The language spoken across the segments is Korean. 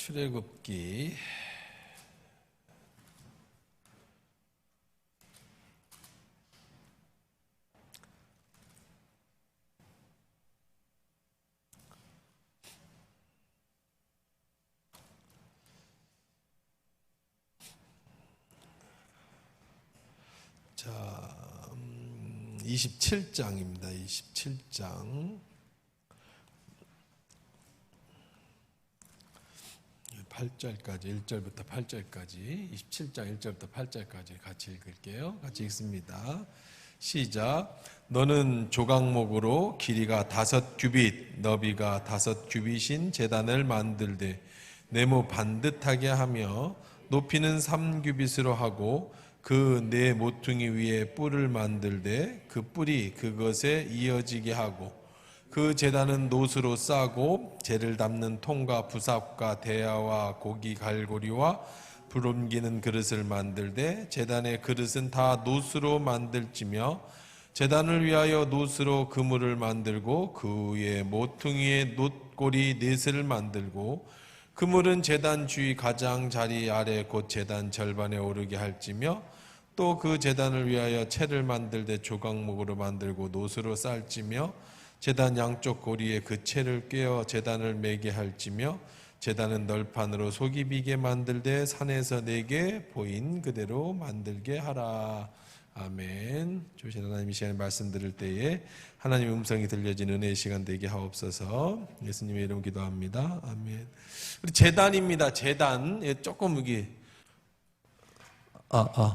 출애굽기 자 27장입니다. 27장 8절까지 1절부터 8절까지 27장 1절부터 8절까지 같이 읽을게요. 같이 읽습니다. 시작. 너는 조각목으로 길이가 5규빗 너비가 5규빗인 제단을 만들되 네모 반듯하게 하며 높이는 3규빗으로 하고 그 네 모퉁이 위에 뿔을 만들되 그 뿔이 그것에 이어지게 하고 그 제단은 노수로 싸고 재를 담는 통과 부삽과 대야와 고기 갈고리와 불 옮기는 그릇을 만들되 제단의 그릇은 다 노수로 만들지며 제단을 위하여 노수로 그물을 만들고 그 위에 모퉁이에 놋고리 넷을 만들고 그물은 제단 주위 가장자리 아래 곧 제단 절반에 오르게 할지며 또 그 제단을 위하여 채를 만들되 조각목으로 만들고 노수로 쌀지며 제단 양쪽 고리에 그 채를 꿰어 제단을 매게 할지며 제단은 널판으로 속이 비게 만들되 산에서 내게 보인 그대로 만들게 하라. 아멘. 주신 하나님 이 시간에 말씀 들을 때에 하나님의 음성이 들려진 은혜의 시간 되게 하옵소서. 예수님의 이름 기도합니다. 아멘. 우리 제단입니다. 제단. 조금 이게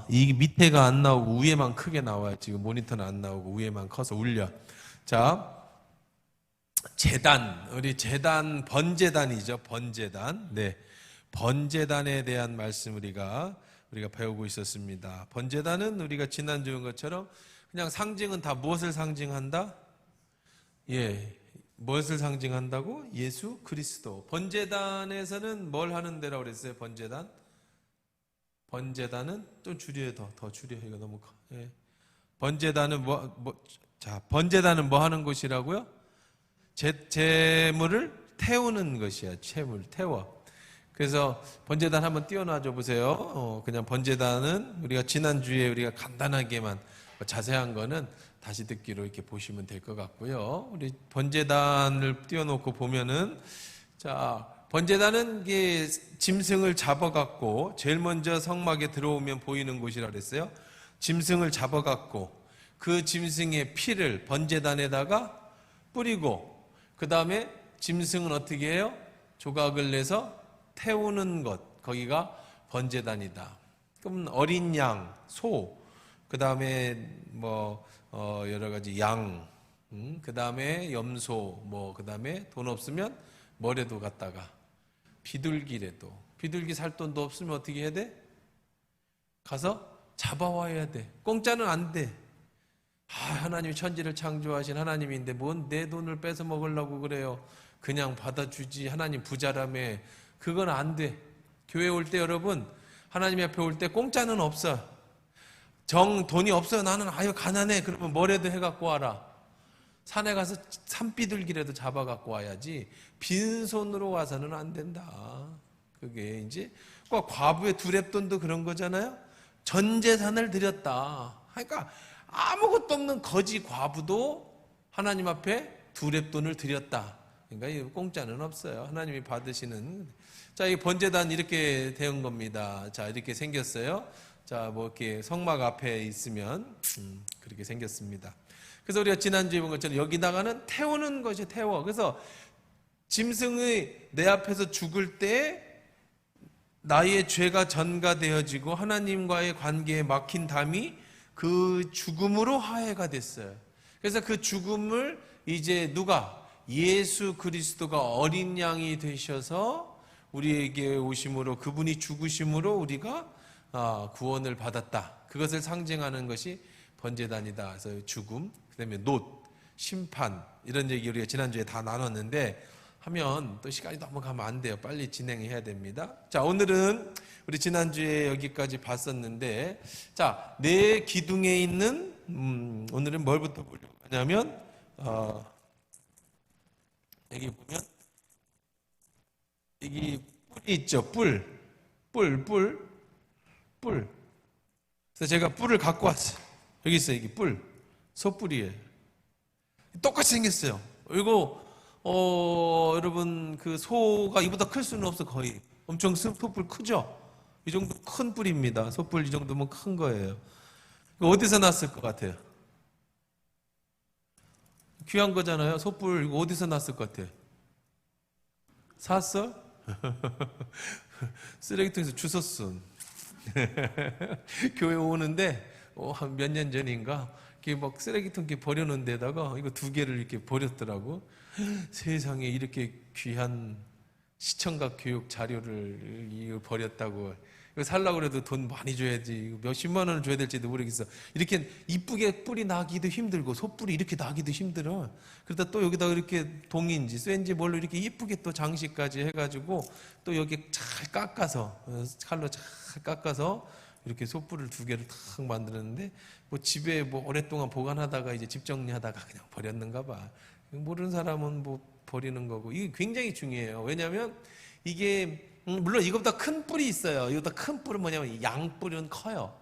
이게 밑에가 안 나오고 위에만 크게 나와요. 지금 모니터는 안 나오고 위에만 커서 울려. 자, 제단, 우리 제단 번제단이죠. 번제단. 네, 번제단에 대한 말씀 우리가 배우고 있었습니다. 번제단은 우리가 지난주에 온 것처럼 그냥 상징은 다 무엇을 상징한다? 예, 무엇을 상징한다고? 예수 그리스도. 번제단에서는 뭘 하는 데라고 그랬어요? 번제단은 좀 줄여요. 더 줄여. 이거 너무 커. 예. 번제단은 번제단은 뭐 하는 곳이라고요? 재물을 태우는 것이야. 재물 태워. 그래서 번제단 한번 띄워놔줘 보세요. 그냥 번제단은 우리가 지난주에 우리가 간단하게만 자세한 거는 다시 듣기로 이렇게 보시면 될 것 같고요. 우리 번제단을 띄워놓고 보면은 자, 번제단은 이게 짐승을 잡아갖고 제일 먼저 성막에 들어오면 보이는 곳이라 그랬어요. 짐승을 잡아갖고 그 짐승의 피를 번제단에다가 뿌리고 그 다음에 짐승은 어떻게 해요? 조각을 내서 태우는 것, 거기가 번제단이다. 그럼 어린 양, 소, 그 다음에 여러 가지 양, 그 다음에 염소, 그 다음에 돈 없으면 뭐래도 갖다가 비둘기래도. 비둘기 살 돈도 없으면 어떻게 해야 돼? 가서 잡아와야 돼. 공짜는 안 돼. 하나님이 천지를 창조하신 하나님인데 뭔 내 돈을 뺏어 먹으려고 그래요. 그냥 받아주지. 하나님 부자라며. 그건 안 돼. 교회 올 때 여러분, 하나님 앞에 올 때 공짜는 없어. 돈이 없어요. 나는 가난해. 그러면 뭐라도 해갖고 와라. 산에 가서 산비둘기라도 잡아갖고 와야지. 빈손으로 와서는 안 된다. 그게 이제 과부의 두렙돈도 그런 거잖아요. 전 재산을 드렸다. 그러니까 아무것도 없는 거지 과부도 하나님 앞에 두렙돈을 드렸다. 그러니까 공짜는 없어요. 하나님이 받으시는. 자, 이 번제단 이렇게 된 겁니다. 자, 이렇게 생겼어요. 자, 이렇게 성막 앞에 있으면 그렇게 생겼습니다. 그래서 우리가 지난주에 본 것처럼 여기다가는 태우는 것이 태워. 그래서 짐승이 내 앞에서 죽을 때 나의 죄가 전가되어지고 하나님과의 관계에 막힌 담이 그 죽음으로 화해가 됐어요. 그래서 그 죽음을 이제 누가? 예수 그리스도가 어린 양이 되셔서 우리에게 오심으로 그분이 죽으심으로 우리가 구원을 받았다. 그것을 상징하는 것이 번제단이다. 그래서 죽음, 그다음에 놋, 심판 이런 얘기 우리가 지난주에 다 나눴는데 하면 또 시간이 너무 가면 안 돼요. 빨리 진행해야 됩니다. 자, 오늘은 우리 지난주에 여기까지 봤었는데 자, 내 기둥에 있는 오늘은 뭘부터 보려고 하냐면 여기 보면 여기 있죠. 뿔. 그래서 제가 뿔을 갖고 왔어요. 여기 있어요. 이게 뿔. 소뿔이에요. 똑같이 생겼어요. 그리고 여러분 그 소가 이보다 클 수는 없어. 거의 엄청 소뿔 크죠. 이 정도 큰 뿔입니다. 소뿔 이 정도면 큰 거예요. 이거 어디서 났을 것 같아요? 귀한 거잖아요. 소뿔 이거 어디서 났을 것 같아요? 샀어? 쓰레기통에서 주웠어. 교회 오는데 한 몇 년 전인가 이렇게 막 쓰레기통 이렇게 버려놓은 데다가 이거 2개를 이렇게 버렸더라고. 세상에 이렇게 귀한 시청각 교육 자료를 이거 버렸다고. 이거 살라고 그래도 돈 많이 줘야지. 몇십만 원을 줘야 될지도 모르겠어. 이렇게 이쁘게 뿔이 나기도 힘들고 소뿔이 이렇게 나기도 힘들어. 그러다 또 여기다 이렇게 동인지 쇠인지 뭘로 이렇게 이쁘게 또 장식까지 해가지고 또 여기 잘 깎아서 칼로 잘 깎아서 이렇게 소뿔을 2개를 탁 만드는데 뭐 집에 뭐 오랫동안 보관하다가 이제 집 정리하다가 그냥 버렸는가 봐. 모르는 사람은 뭐 버리는 거고. 이게 굉장히 중요해요. 왜냐하면 이게 물론 이거보다 큰 뿔이 있어요. 이거보다 큰 뿔은 뭐냐면 양뿔은 커요.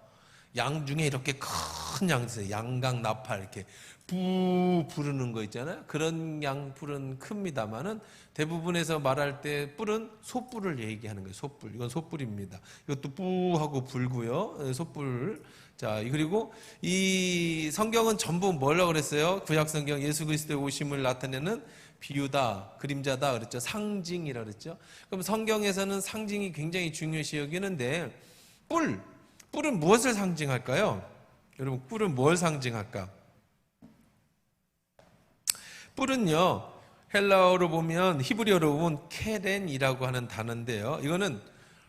양 중에 이렇게 큰 양 있어요. 양강 나팔 이렇게 부 부르는 거 있잖아요. 그런 양뿔은 큽니다만은 대부분에서 말할 때 뿔은 소뿔을 얘기하는 거예요. 소뿔. 이건 소뿔입니다. 이것도 뿌하고 불고요. 소뿔. 자, 그리고 이 성경은 전부 뭐라고 그랬어요? 구약 성경 예수 그리스도의 오심을 나타내는 비유다, 그림자다 그랬죠. 상징이라 그랬죠. 그럼 성경에서는 상징이 굉장히 중요시 여기는데 뿔은 무엇을 상징할까요? 여러분, 뿔은 뭘 상징할까? 뿔은요, 헬라어로 보면 히브리어로 보면 케렌이라고 하는 단어인데요. 이거는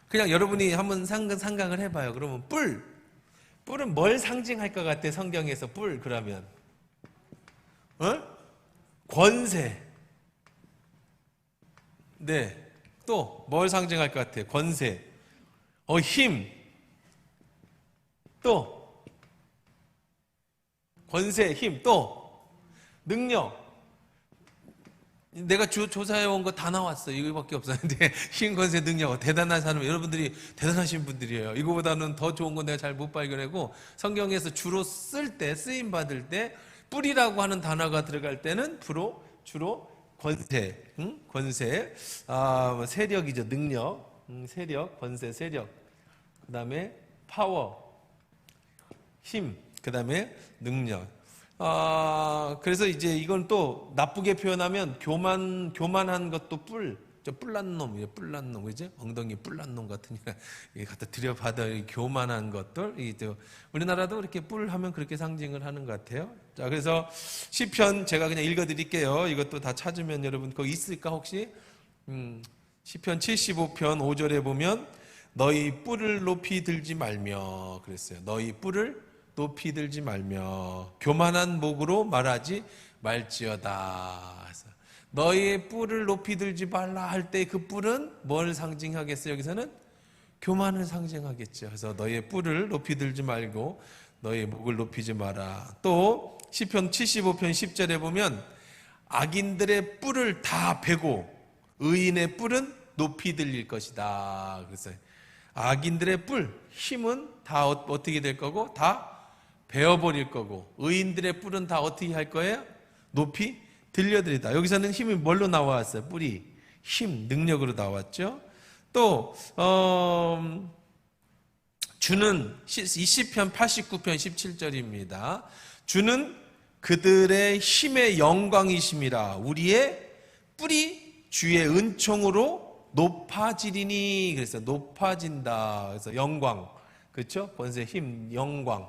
그냥 여러분이 한번 상상을 해봐요. 그러면 뿔은 뭘 상징할 것 같아? 성경에서 뿔 그러면 권세. 네. 또 뭘 상징할 것 같아요? 권세. 힘. 또 권세, 힘. 또 능력. 내가 조사해 온 거 다 나왔어. 이거밖에 없었는데 힘, 권세, 능력. 대단한 사람. 여러분들이 대단하신 분들이에요. 이거보다는 더 좋은 건 내가 잘 못 발견하고 성경에서 주로 쓰임 받을 때 뿔이라고 하는 단어가 들어갈 때는 주로 권세, 권세, 세력이죠. 능력, 세력, 권세, 세력. 그 다음에 파워, 힘. 그 다음에 능력. 그래서 이제 이건 또 나쁘게 표현하면 교만한 것도 뿔난 놈이에요. 뿔난 놈, 그죠? 엉덩이 뿔난 놈 같으니까 갖다 들여받아 교만한 것들. 우리나라도 그렇게 뿔하면 그렇게 상징을 하는 것 같아요. 자, 그래서 시편 제가 그냥 읽어드릴게요. 이것도 다 찾으면 여러분 거기 있을까 혹시? 시편 75편 5절에 보면 너희 뿔을 높이 들지 말며 그랬어요. 너희 뿔을 높이 들지 말며 교만한 목으로 말하지 말지어다. 너희의 뿔을 높이 들지 말라 할 때 그 뿔은 뭘 상징하겠어요? 여기서는 교만을 상징하겠죠. 그래서 너희의 뿔을 높이 들지 말고 너희의 목을 높이지 마라. 또 시편 75편 10절에 보면 악인들의 뿔을 다 베고 의인의 뿔은 높이 들릴 것이다. 그래서 악인들의 뿔, 힘은 다 어떻게 될 거고 다 베어버릴 거고 의인들의 뿔은 다 어떻게 할 거예요? 높이 들려드리다. 여기서는 힘이 뭘로 나왔어요? 뿔이 힘, 능력으로 나왔죠. 또 주는 이 시편 89편 17절입니다. 주는 그들의 힘의 영광이심이라 우리의 뿔이 주의 은총으로 높아지리니. 그래서 높아진다. 그래서 영광, 그렇죠? 권세, 힘, 영광.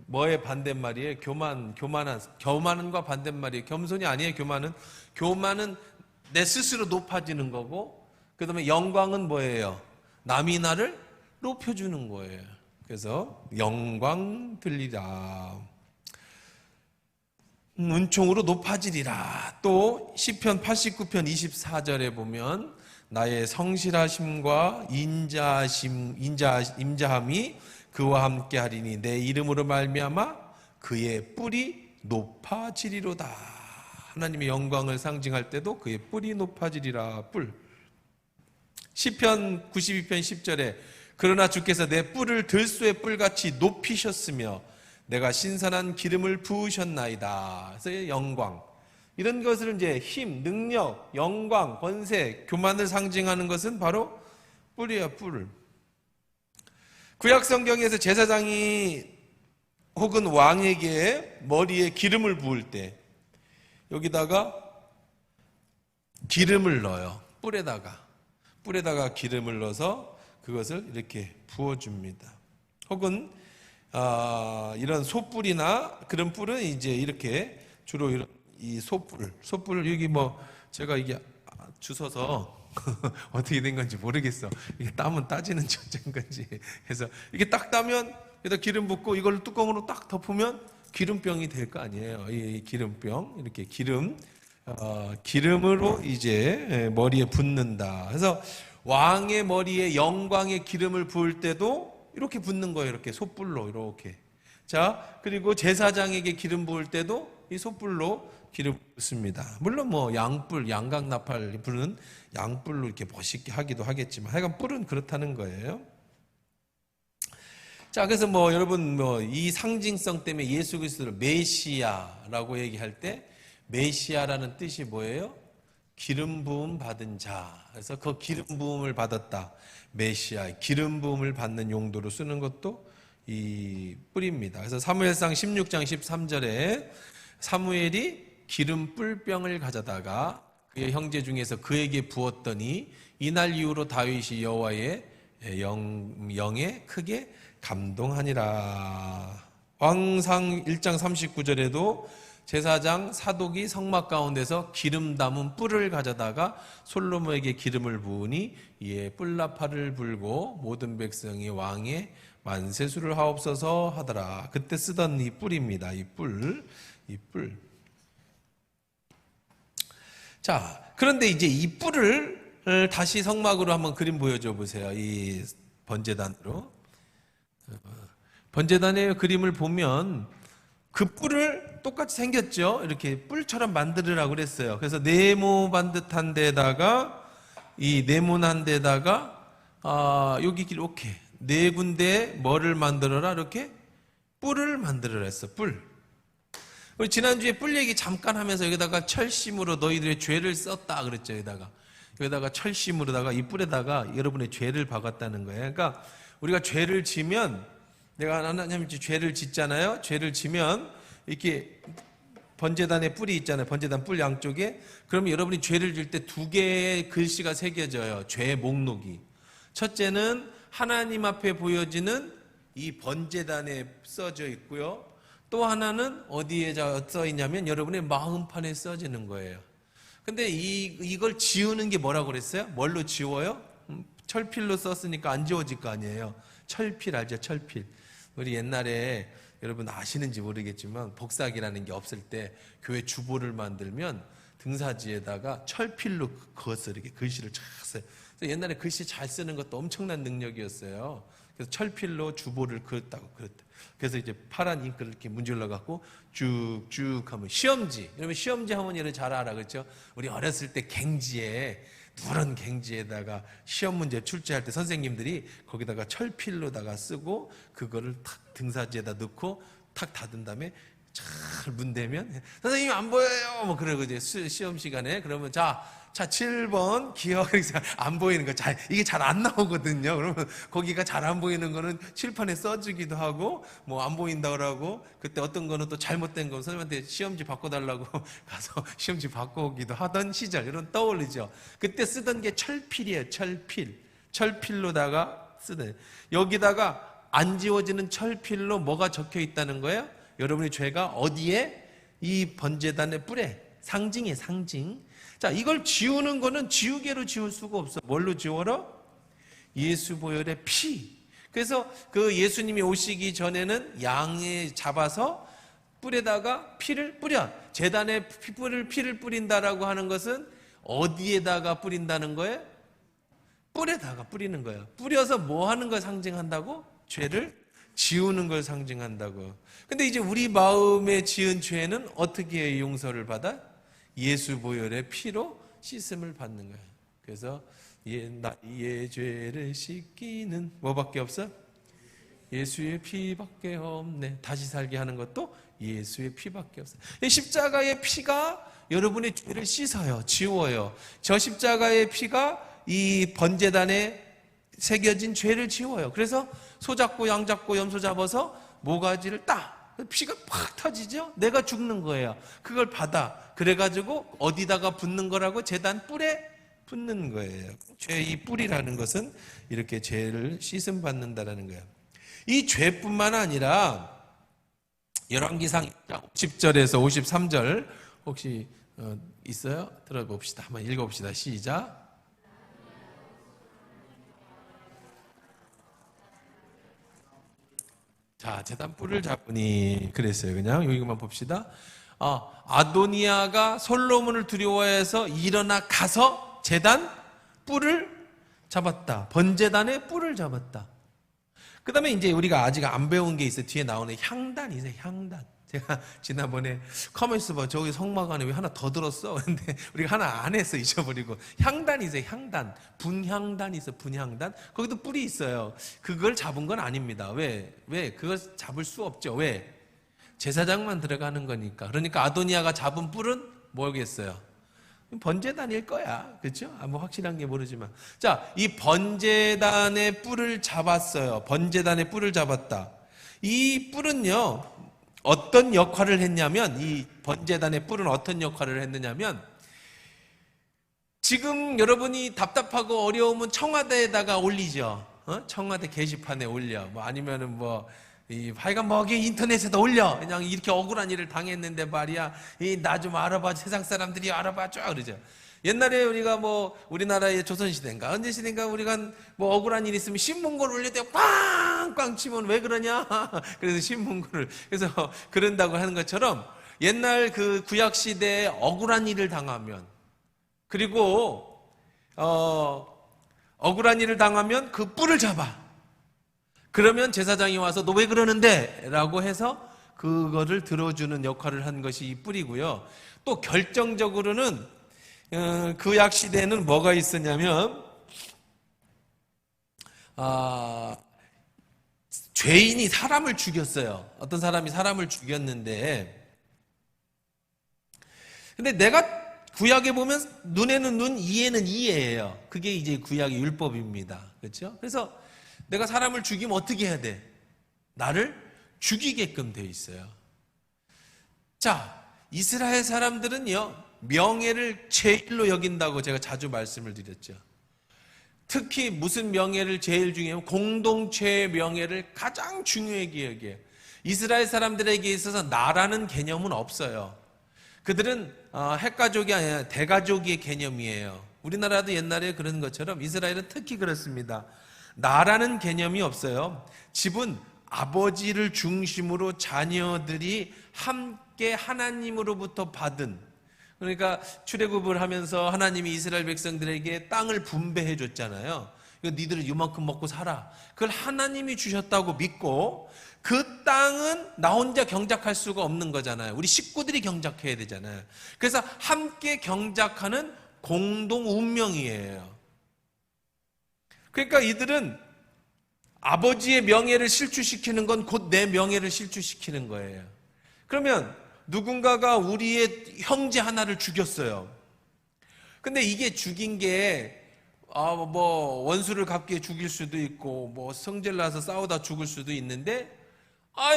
뭐의 반대말이에요? 교만한과 반대말이에요. 겸손이 아니에요. 교만은 내 스스로 높아지는 거고, 그 다음에 영광은 뭐예요? 남이 나를 높여주는 거예요. 그래서 영광 들리라. 은총으로 높아지리라. 또 시편 89편 24절에 보면 나의 성실하심과 인자함이 그와 함께 하리니 내 이름으로 말미암아 그의 뿔이 높아지리로다. 하나님의 영광을 상징할 때도 그의 뿔이 높아지리라. 뿔. 시편 92편 10절에 그러나 주께서 내 뿔을 들소의 뿔같이 높이셨으며 내가 신선한 기름을 부으셨나이다. 그래서 영광. 이런 것을 이제 힘, 능력, 영광, 권세, 교만을 상징하는 것은 바로 뿔이에요, 뿔. 구약 성경에서 제사장이 혹은 왕에게 머리에 기름을 부을 때 여기다가 기름을 넣어요. 뿔에다가 기름을 넣어서 그것을 이렇게 부어줍니다. 혹은 이런 소뿔이나 그런 뿔은 이제 이렇게 주로 이런 이 소뿔 여기 뭐 제가 이게 주워서 어떻게 된 건지 모르겠어. 이게 따면 따지는 존재인 건지 해서 이게 딱 따면 여기다 기름 붓고 이걸 뚜껑으로 딱 덮으면 기름병이 될 거 아니에요. 이 기름병 이렇게 기름으로 이제 머리에 붓는다. 그래서 왕의 머리에 영광의 기름을 부을 때도 이렇게 붓는 거예요. 이렇게 솥불로 이렇게. 자, 그리고 제사장에게 기름 부을 때도 이 솥불로 기름 붓습니다. 물론 뭐 양뿔, 양각나팔 부는 양뿔로 이렇게 멋있게 하기도 하겠지만 하여간 뿔은 그렇다는 거예요. 자, 그래서 뭐 여러분 뭐 이 상징성 때문에 예수 그리스도를 메시아라고 얘기할 때 메시아라는 뜻이 뭐예요? 기름 부음 받은 자. 그래서 그 기름 부음을 받았다. 메시아, 기름 부음을 받는 용도로 쓰는 것도 이 뿔입니다. 그래서 사무엘상 16장 13절에 사무엘이 기름 뿔병을 가져다가 그의 형제 중에서 그에게 부었더니 이날 이후로 다윗이 여호와의 영에 크게 감동하니라. 왕상 1장 39절에도 제사장 사독이 성막 가운데서 기름 담은 뿔을 가져다가 솔로몬에게 기름을 부으니 이에 뿔나팔을 불고 모든 백성이 왕의 만세수를 하옵소서 하더라. 그때 쓰던 이 뿔입니다. 이 뿔. 자, 그런데 이제 이 뿔을 다시 성막으로 한번 그림 보여줘 보세요. 이 번제단으로. 번제단의 그림을 보면 그 뿔을 똑같이 생겼죠. 이렇게 뿔처럼 만들으라고 그랬어요. 그래서 네모반 듯한 데다가 이 네모난 데다가 여기 이렇게 네 군데 뭐를 만들어라? 이렇게 뿔을 만들어라 했어. 뿔. 우리 지난주에 뿔 얘기 잠깐 하면서 여기다가 철심으로 너희들의 죄를 썼다 그랬죠. 여기다가 철심으로다가 이 뿔에다가 여러분의 죄를 박았다는 거예요. 그러니까 우리가 죄를 지면 내가 하나님 죄를 짓잖아요. 죄를 지면 이렇게 번제단의 뿔이 있잖아요. 번제단 뿔 양쪽에. 그러면 여러분이 죄를 질 때 두 개의 글씨가 새겨져요. 죄의 목록이. 첫째는 하나님 앞에 보여지는 이 번제단에 써져 있고요. 또 하나는 어디에 써 있냐면 여러분의 마음판에 써지는 거예요. 근데 이걸 지우는 게 뭐라고 그랬어요? 뭘로 지워요? 철필로 썼으니까 안 지워질 거 아니에요. 철필 알죠? 철필. 우리 옛날에 여러분 아시는지 모르겠지만 복사기라는 게 없을 때 교회 주보를 만들면 등사지에다가 철필로 그었어요. 이렇게 글씨를 쫙 써요. 그래서 옛날에 글씨 잘 쓰는 것도 엄청난 능력이었어요. 그래서 철필로 주보를 그었다고 그랬다. 그래서 이제 파란 잉크를 이렇게 문질러 갖고 쭉쭉 하면 시험지. 여러분 시험지 하면 여러분 잘 알아, 그렇죠? 우리 어렸을 때 갱지에 누런 갱지에다가 시험 문제 출제할 때 선생님들이 거기다가 철필로다가 쓰고 그거를 탁 등사지에다 넣고 탁 닫은 다음에 잘 문대면 선생님 안 보여요 뭐 그러고 이제 시험 시간에 그러면 자 7번 기억 안 보이는 거 잘 이게 잘 안 나오거든요. 그러면 거기가 잘 안 보이는 거는 칠판에 써주기도 하고 뭐 안 보인다 그러고 그때 어떤 거는 또 잘못된 거 선생님한테 시험지 바꿔달라고 가서 시험지 바꿔오기도 하던 시절 이런 떠올리죠. 그때 쓰던 게 철필이에요. 철필로다가 쓰던 여기다가 안 지워지는 철필로 뭐가 적혀 있다는 거예요? 여러분의 죄가 어디에? 이 번제단의 뿔에 상징이에요. 상징. 자, 이걸 지우는 거는 지우개로 지울 수가 없어. 뭘로 지워라? 예수 보혈의 피. 그래서 그 예수님이 오시기 전에는 양에 잡아서 뿔에다가 피를 뿌려. 제단에 피를 뿌린다라고 하는 것은 어디에다가 뿌린다는 거예요? 뿔에다가 뿌리는 거예요. 뿌려서 뭐 하는 걸 상징한다고? 죄를 지우는 걸 상징한다고. 근데 이제 우리 마음에 지은 죄는 어떻게 용서를 받아? 예수 보혈의 피로 씻음을 받는 거예요. 그래서 나의 죄를 씻기는 뭐밖에 없어? 예수의 피밖에 없네. 다시 살게 하는 것도 예수의 피밖에 없어요. 이 십자가의 피가 여러분의 죄를 씻어요. 지워요. 저 십자가의 피가 이 번제단에 새겨진 죄를 지워요. 그래서 소 잡고 양 잡고 염소 잡아서 모가지를 딱 피가 팍 터지죠. 내가 죽는 거예요. 그걸 받아. 그래가지고 어디다가 붓는 거라고? 제단 뿔에 붓는 거예요. 죄의 뿔이라는 것은 이렇게 죄를 씻음 받는다라는 거예요. 이 죄뿐만 아니라 열왕기상 10절에서 53절 혹시 있어요? 들어봅시다. 한번 읽어봅시다. 시작. 자, 제단 뿔을 잡으니 그랬어요. 그냥 여기만 봅시다. 아도니아가 솔로몬을 두려워해서 일어나 가서 제단 뿔을 잡았다. 번제단의 뿔을 잡았다. 그 다음에 이제 우리가 아직 안 배운 게 있어요. 뒤에 나오는 향단이 있어요. 향단. 제가 지난번에 커먼스 봐. 저기 성막안에 왜 하나 더 들었어? 근데 우리가 하나 안 했어. 잊어버리고. 향단이 있어요. 향단. 분향단이 있어요. 분향단. 거기도 뿔이 있어요. 그걸 잡은 건 아닙니다. 왜? 그걸 잡을 수 없죠. 왜? 제사장만 들어가는 거니까. 그러니까 아도니아가 잡은 뿔은 뭐겠어요? 번제단일 거야. 그렇죠? 뭐 확실한 게 모르지만. 자, 이 번제단의 뿔을 잡았어요. 번제단의 뿔을 잡았다. 이 뿔은요, 어떤 역할을 했냐면, 이 번제단의 뿔은 어떤 역할을 했느냐면, 지금 여러분이 답답하고 어려우면 청와대에다가 올리죠. 청와대 게시판에 올려. 뭐 아니면은 하여간 인터넷에다 올려. 그냥 이렇게 억울한 일을 당했는데 말이야. 나 좀 알아봐. 세상 사람들이 알아봐줘. 그러죠. 옛날에 우리가 우리나라의 조선시대인가, 언제시대인가 우리가 억울한 일 있으면 신문고를 올릴 때 꽝꽝 치면 왜 그러냐? 그래서 신문고를. 그래서 그런다고 하는 것처럼 옛날 그 구약시대에 억울한 일을 당하면, 그리고, 억울한 일을 당하면 그 뿔을 잡아. 그러면 제사장이 와서 너 왜 그러는데? 라고 해서 그거를 들어주는 역할을 한 것이 이 뿔이고요. 또 결정적으로는 구약 시대에는 뭐가 있었냐면 죄인이 사람을 죽였어요. 어떤 사람이 사람을 죽였는데, 근데 내가 구약에 보면 눈에는 눈, 이에는 이예요. 그게 이제 구약의 율법입니다. 그렇죠? 그래서 내가 사람을 죽이면 어떻게 해야 돼? 나를 죽이게끔 돼 있어요. 자, 이스라엘 사람들은요, 명예를 제일로 여긴다고 제가 자주 말씀을 드렸죠. 특히 무슨 명예를 제일 중요해요? 공동체의 명예를 가장 중요하게 여겨요. 이스라엘 사람들에게 있어서 나라는 개념은 없어요. 그들은 핵가족이 아니라 대가족의 개념이에요. 우리나라도 옛날에 그런 것처럼 이스라엘은 특히 그렇습니다. 나라는 개념이 없어요. 집은 아버지를 중심으로 자녀들이 함께 하나님으로부터 받은, 그러니까 출애굽을 하면서 하나님이 이스라엘 백성들에게 땅을 분배해 줬잖아요. 이거 니들은 이만큼 먹고 살아. 그걸 하나님이 주셨다고 믿고 그 땅은 나 혼자 경작할 수가 없는 거잖아요. 우리 식구들이 경작해야 되잖아요. 그래서 함께 경작하는 공동 운명이에요. 그러니까 이들은 아버지의 명예를 실추시키는 건 곧 내 명예를 실추시키는 거예요. 그러면 누군가가 우리의 형제 하나를 죽였어요. 근데 이게 죽인 게 원수를 갚게 죽일 수도 있고 성질 나서 싸우다 죽을 수도 있는데,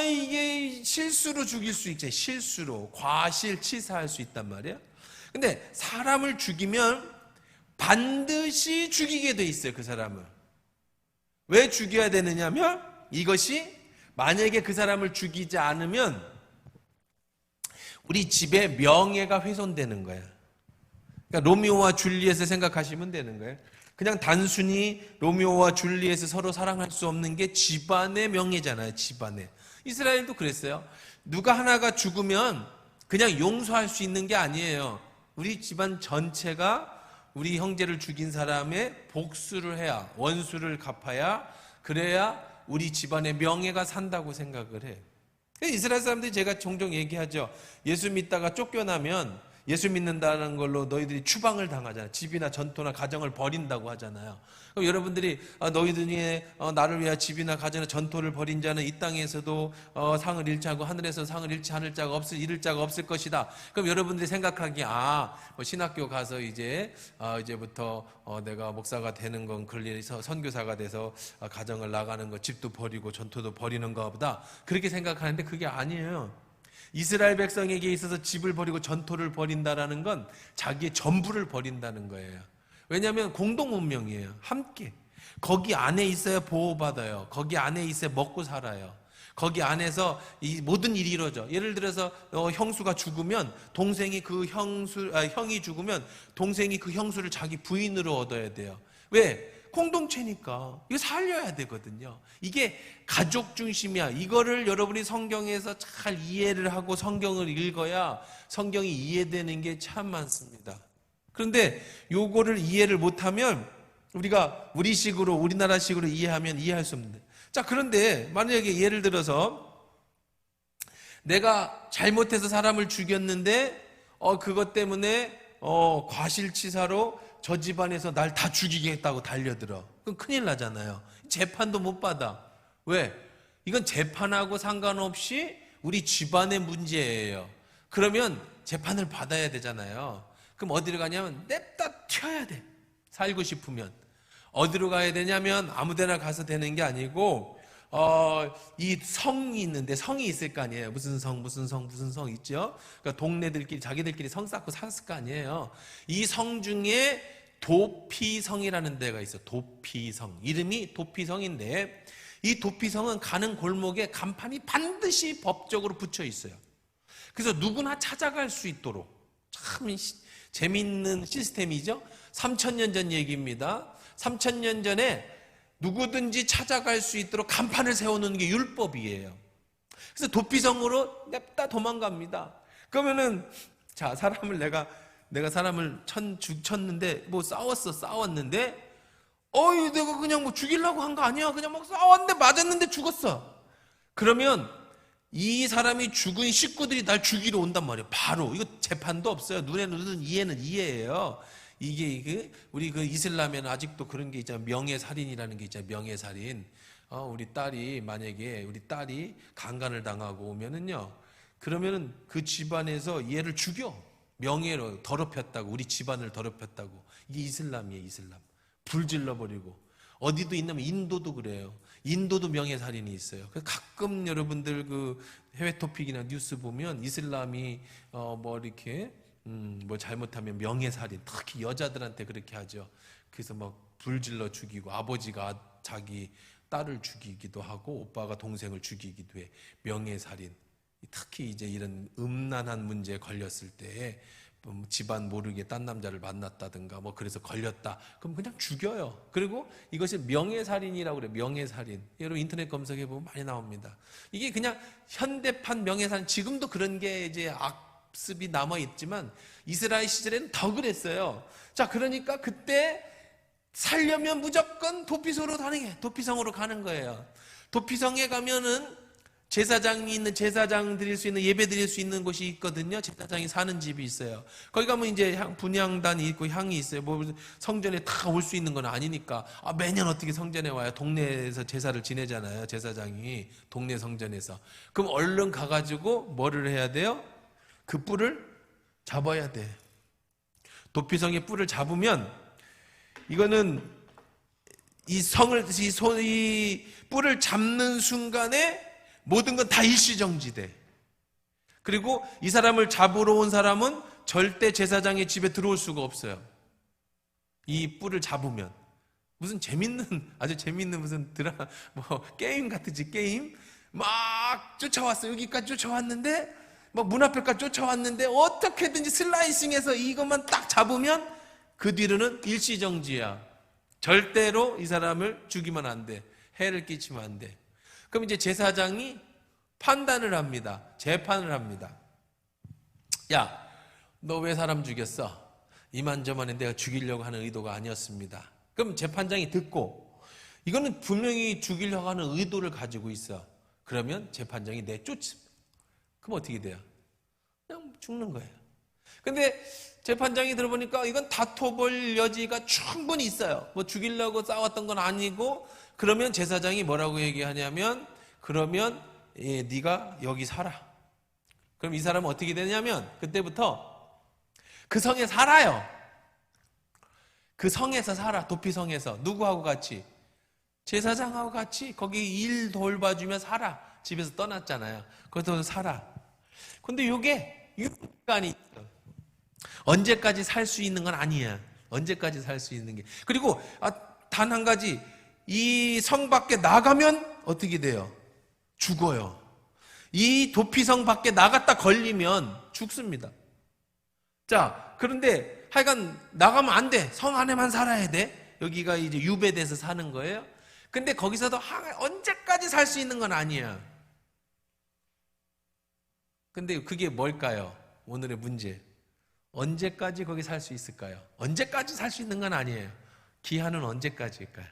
이게 실수로 죽일 수 있죠. 실수로 과실치사할 수 있단 말이에요. 근데 사람을 죽이면 반드시 죽이게 돼 있어요. 그 사람을. 왜 죽여야 되느냐면, 이것이 만약에 그 사람을 죽이지 않으면 우리 집의 명예가 훼손되는 거야. 그러니까 로미오와 줄리엣을 생각하시면 되는 거예요. 그냥 단순히 로미오와 줄리엣을 서로 사랑할 수 없는 게 집안의 명예잖아요. 집안의. 이스라엘도 그랬어요. 누가 하나가 죽으면 그냥 용서할 수 있는 게 아니에요. 우리 집안 전체가 우리 형제를 죽인 사람의 복수를 해야, 원수를 갚아야, 그래야 우리 집안의 명예가 산다고 생각을 해. 이스라엘 사람들이, 제가 종종 얘기하죠. 예수 믿다가 쫓겨나면 예수 믿는다는 걸로 너희들이 추방을 당하잖아요. 집이나 전토나 가정을 버린다고 하잖아요. 그럼 여러분들이 너희들 중에 나를 위하여 집이나 가정이나 전토를 벌인 자는 이 땅에서도 상을 잃지 않고 하늘에서 상을 잃지 않을 자가 잃을 자가 없을 것이다. 그럼 여러분들이 생각하기에 뭐 신학교 가서 이제부터 내가 목사가 되는 건 그래서 선교사가 돼서 가정을 나가는 거, 집도 버리고 전토도 버리는 것보다 그렇게 생각하는데 그게 아니에요. 이스라엘 백성에게 있어서 집을 버리고 전토를 버린다라는 건 자기의 전부를 버린다는 거예요. 왜냐하면 공동 운명이에요. 함께 거기 안에 있어야 보호받아요. 거기 안에 있어야 먹고 살아요. 거기 안에서 이 모든 일이 이루어져. 예를 들어서 형수가 죽으면 형이 죽으면 동생이 그 형수를 자기 부인으로 얻어야 돼요. 왜? 공동체니까 이거 살려야 되거든요. 이게 가족 중심이야. 이거를 여러분이 성경에서 잘 이해를 하고 성경을 읽어야 성경이 이해되는 게 참 많습니다. 그런데 요거를 이해를 못하면 우리가 우리나라식으로 이해하면 이해할 수 없는데, 자, 그런데 만약에 예를 들어서 내가 잘못해서 사람을 죽였는데 그것 때문에 과실치사로 저 집안에서 날 다 죽이겠다고 달려들어. 그럼 큰일 나잖아요. 재판도 못 받아. 왜? 이건 재판하고 상관없이 우리 집안의 문제예요. 그러면 재판을 받아야 되잖아요. 그럼 어디로 가냐면 냅다 튀어야 돼. 살고 싶으면. 어디로 가야 되냐면 아무데나 가서 되는 게 아니고 이 성이 있는데, 성이 있을 거 아니에요. 무슨 성 있죠? 그러니까 동네들끼리 자기들끼리 성 쌓고 살았을 거 아니에요. 이 성 중에 도피성이라는 데가 있어. 도피성. 이름이 도피성인데 이 도피성은 가는 골목에 간판이 반드시 법적으로 붙여 있어요. 그래서 누구나 찾아갈 수 있도록. 참 재미있는 시스템이죠. 3000년 전 얘기입니다. 3000년 전에 누구든지 찾아갈 수 있도록 간판을 세워놓는 게 율법이에요. 그래서 도피성으로 냅다 도망갑니다. 그러면은 자, 내가 사람을 쳤는데 뭐 싸웠는데 내가 그냥 뭐 죽이려고 한 거 아니야. 그냥 막 싸웠는데 맞았는데 죽었어. 그러면 이 사람이 죽은 식구들이 날 죽이러 온단 말이에요. 바로. 이거 재판도 없어요. 눈에는 이해는 이해예요. 이게 우리 그 이슬람에는 아직도 그런 게 있잖아요. 명예살인이라는 게 있잖아요. 명예살인. 만약에 우리 딸이 강간을 당하고 오면은요, 그러면은 그 집안에서 얘를 죽여. 명예로 더럽혔다고, 우리 집안을 더럽혔다고. 이게 이슬람이에요. 이슬람. 불 질러버리고. 어디도 있냐면 인도도 그래요. 인도도 명예살인이 있어요. 그래서 가끔 여러분들 그 해외 토픽이나 뉴스 보면 이슬람이 이렇게 뭐 잘못하면 명예살인, 특히 여자들한테 그렇게 하죠. 그래서 막 불질러 죽이고, 아버지가 자기 딸을 죽이기도 하고 오빠가 동생을 죽이기도 해. 명예살인. 특히 이제 이런 음란한 문제에 걸렸을 때 집안 모르게 딴 남자를 만났다든가 뭐 그래서 걸렸다. 그럼 그냥 죽여요. 그리고 이것이 명예살인이라고 그래요. 명예살인. 여러분 인터넷 검색해 보면 많이 나옵니다. 이게 그냥 현대판 명예살인, 지금도 그런 게 이제 습이 남아 있지만 이스라엘 시절에는 더 그랬어요. 자, 그러니까 그때 살려면 무조건 도피성으로 가는 거예요. 도피성에 가면은 제사장 드릴 수 있는, 예배 드릴 수 있는 곳이 있거든요. 제사장이 사는 집이 있어요. 거기 가면 이제 분향단이 있고 향이 있어요. 뭐 성전에 다 올 수 있는 건 아니니까. 매년 어떻게 성전에 와요? 동네에서 제사를 지내잖아요. 제사장이 동네 성전에서. 그럼 얼른 가가지고 뭐를 해야 돼요? 그 뿔을 잡아야 돼. 도피성의 뿔을 잡으면 이거는 이 뿔을 잡는 순간에 모든 건 다 일시정지돼. 그리고 이 사람을 잡으러 온 사람은 절대 제사장의 집에 들어올 수가 없어요. 이 뿔을 잡으면. 아주 재밌는 무슨 게임 같은지, 게임? 막 쫓아왔어. 여기까지 쫓아왔는데 막 문 앞에까지 쫓아왔는데 어떻게든지 슬라이싱해서 이것만 딱 잡으면 그 뒤로는 일시정지야. 절대로 이 사람을 죽이면 안 돼. 해를 끼치면 안 돼. 그럼 이제 제사장이 판단을 합니다. 재판을 합니다. 야, 너 왜 사람 죽였어? 이만저만에 내가 죽이려고 하는 의도가 아니었습니다. 그럼 재판장이 듣고 이거는 분명히 죽이려고 하는 의도를 가지고 있어. 그러면 재판장이 내쫓습니다. 그럼 어떻게 돼요? 그냥 죽는 거예요. 근데 재판장이 들어보니까 이건 다퉈볼 여지가 충분히 있어요. 뭐 죽이려고 싸웠던 건 아니고, 그러면 제사장이 뭐라고 얘기하냐면, 그러면 네가 여기 살아. 그럼 이 사람은 어떻게 되냐면 그때부터 그 성에 살아요. 그 성에서 살아. 도피성에서. 누구하고 같이? 제사장하고 같이 거기 일 돌봐주며 살아. 집에서 떠났잖아요. 거기서 살아. 근데 이게 6년간이 있어. 언제까지 살 수 있는 건 아니야. 언제까지 살 수 있는 게. 그리고 단 한 가지, 이 성 밖에 나가면 어떻게 돼요? 죽어요. 이 도피성 밖에 나갔다 걸리면 죽습니다. 자, 그런데 하여간 나가면 안 돼. 성 안에만 살아야 돼. 여기가 이제 유배돼서 사는 거예요. 근데 거기서도 언제까지 살 수 있는 건 아니야. 근데 그게 뭘까요? 오늘의 문제. 언제까지 거기 살 수 있을까요? 언제까지 살 수 있는 건 아니에요. 기한은 언제까지일까요?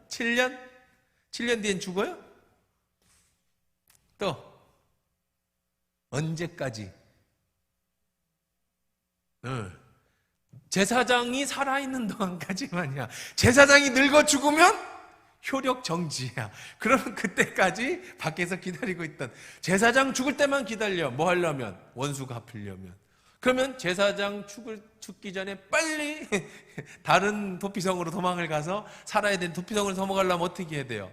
7년? 7년 뒤엔 죽어요? 또 언제까지? 제사장이 살아있는 동안까지만이야. 제사장이 늙어 죽으면 효력 정지야. 그러면 그때까지 밖에서 기다리고 있던, 제사장 죽을 때만 기다려. 뭐 하려면? 원수 갚으려면. 그러면 제사장 죽기 전에 빨리 다른 도피성으로 도망을 가서 살아야 되는, 도피성으로 도망가려면 어떻게 해야 돼요?